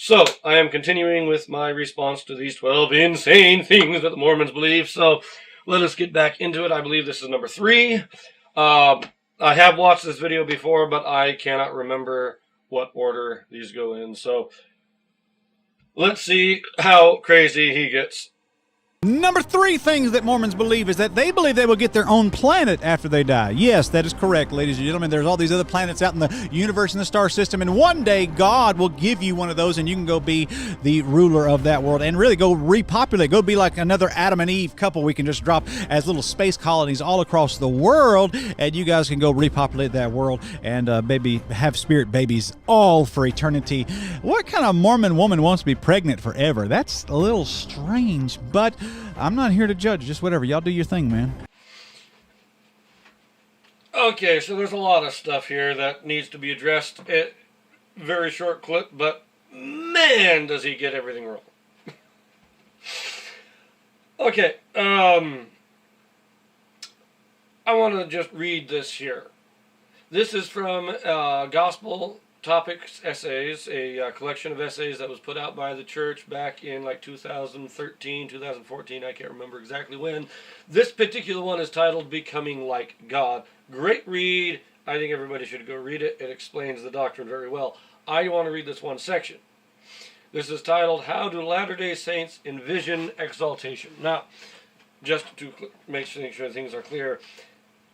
So, I am continuing with my response to these 12 insane things that the Mormons believe. So, let us get back into it. I believe this is number 3. I have watched this video before, but I cannot remember what order these go in. So, let's see how crazy he gets. Number 3 things that Mormons believe is that they believe they will get their own planet after they die. Yes, that is correct, ladies and gentlemen. There's all these other planets out in the universe and the star system, and one day God will give you one of those, and you can go be the ruler of that world and really go repopulate. Go be like another Adam and Eve couple. We can just drop as little space colonies all across the world, and you guys can go repopulate that world and maybe have spirit babies all for eternity. What kind of Mormon woman wants to be pregnant forever? That's a little strange, but I'm not here to judge. Just whatever. Y'all do your thing, man. Okay, so there's a lot of stuff here that needs to be addressed. Very short clip, but man, does he get everything wrong. Okay, I want to just read this here. This is from Gospel Topics Essays, a collection of essays that was put out by the church back in like 2013, 2014, I can't remember exactly when. This particular one is titled Becoming Like God. Great read. I think everybody should go read it. It explains the doctrine very well. I want to read this one section. This is titled, How Do Latter-day Saints Envision Exaltation? Now, just to make sure things are clear,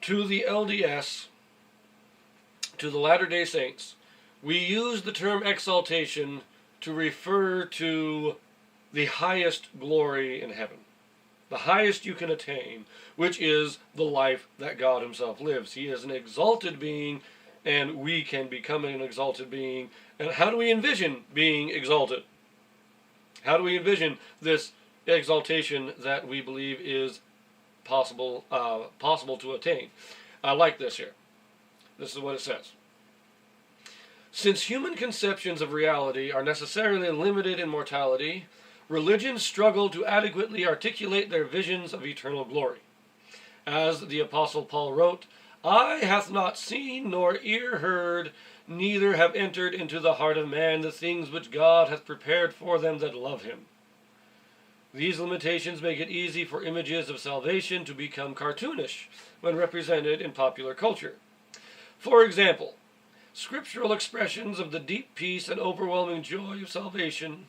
to the LDS, to the Latter-day Saints, we use the term exaltation to refer to the highest glory in heaven. The highest you can attain, which is the life that God himself lives. He is an exalted being, and we can become an exalted being. And how do we envision being exalted? How do we envision this exaltation that we believe is possible to attain? I like this here. This is what it says. Since human conceptions of reality are necessarily limited in mortality, religions struggle to adequately articulate their visions of eternal glory. As the Apostle Paul wrote, Eye hath not seen, nor ear heard, neither have entered into the heart of man the things which God hath prepared for them that love him. These limitations make it easy for images of salvation to become cartoonish when represented in popular culture. For example, scriptural expressions of the deep peace and overwhelming joy of salvation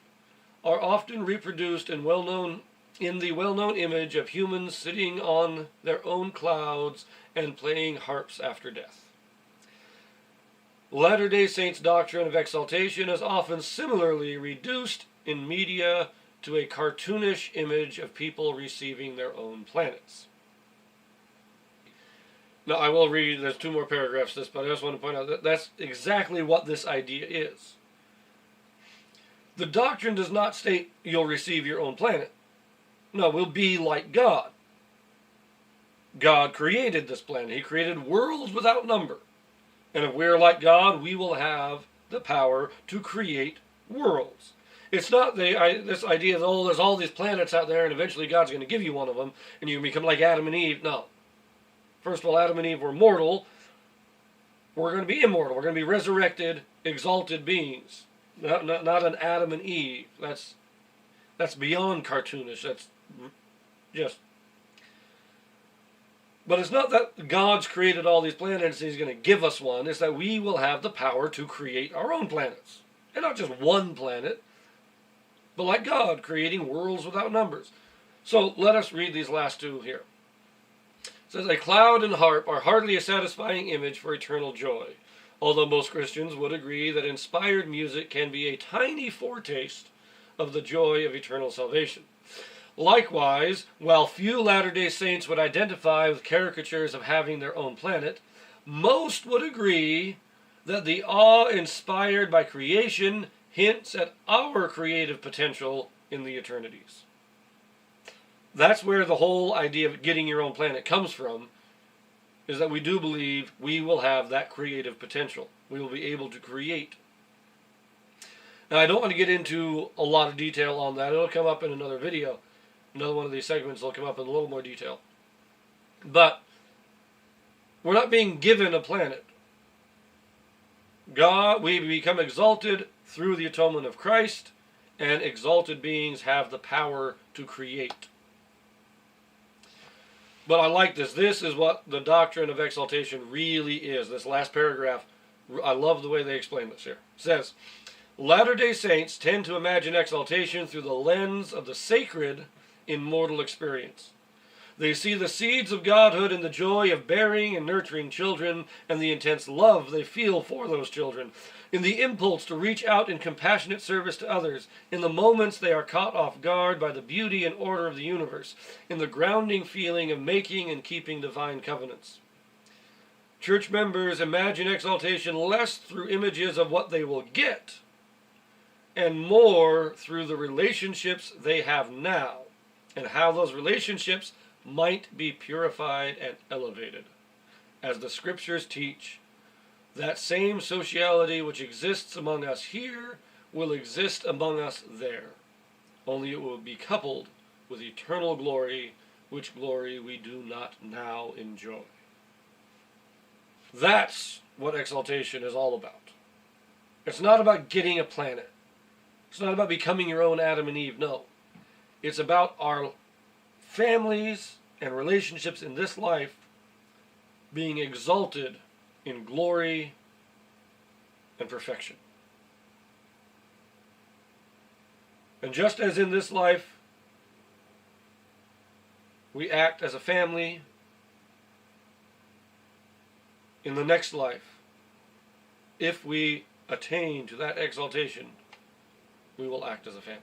are often reproduced in the well-known image of humans sitting on their own clouds and playing harps after death. Latter-day Saints' doctrine of exaltation is often similarly reduced in media to a cartoonish image of people receiving their own planets. Now, I will read, there's 2 more paragraphs to this, but I just want to point out that that's exactly what this idea is. The doctrine does not state you'll receive your own planet. No, we'll be like God. God created this planet. He created worlds without number. And if we're like God, we will have the power to create worlds. It's not this idea that, there's all these planets out there and eventually God's going to give you one of them and you can become like Adam and Eve. No. First of all, Adam and Eve were mortal. We're going to be immortal. We're going to be resurrected, exalted beings. Not an Adam and Eve. That's beyond cartoonish. That's just... But it's not that God's created all these planets and he's going to give us one. It's that we will have the power to create our own planets. And not just one planet, but like God, creating worlds without numbers. So let us read these last 2 here. It says, a cloud and harp are hardly a satisfying image for eternal joy, although most Christians would agree that inspired music can be a tiny foretaste of the joy of eternal salvation. Likewise, while few Latter-day Saints would identify with caricatures of having their own planet, most would agree that the awe inspired by creation hints at our creative potential in the eternities. That's where the whole idea of getting your own planet comes from, is that we do believe we will have that creative potential. We will be able to create. Now, I don't want to get into a lot of detail on that. It'll come up in another video. Another one of these segments will come up in a little more detail. But we're not being given a planet. we become exalted through the atonement of Christ, and exalted beings have the power to create. But I like this. This is what the doctrine of exaltation really is. This last paragraph, I love the way they explain this here. It says, Latter-day Saints tend to imagine exaltation through the lens of the sacred in mortal experience. They see the seeds of godhood in the joy of bearing and nurturing children and the intense love they feel for those children, in the impulse to reach out in compassionate service to others, in the moments they are caught off guard by the beauty and order of the universe, in the grounding feeling of making and keeping divine covenants. Church members imagine exaltation less through images of what they will get, and more through the relationships they have now, and how those relationships might be purified and elevated. As the scriptures teach, that same sociality which exists among us here will exist among us there, only it will be coupled with eternal glory, which glory we do not now enjoy. That's what exaltation is all about. It's not about getting a planet. It's not about becoming your own Adam and Eve, no. It's about our families and relationships in this life being exalted in glory and perfection. And just as in this life we act as a family, in the next life, if we attain to that exaltation, we will act as a family.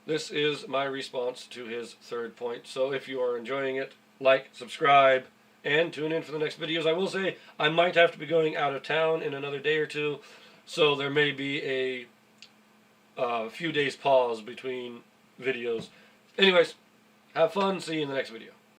This is my response to his third point. So if you are enjoying it, like, subscribe, and tune in for the next videos. I will say I might have to be going out of town in another day or two, so there may be a few days pause between videos. Anyways, have fun. See you in the next video.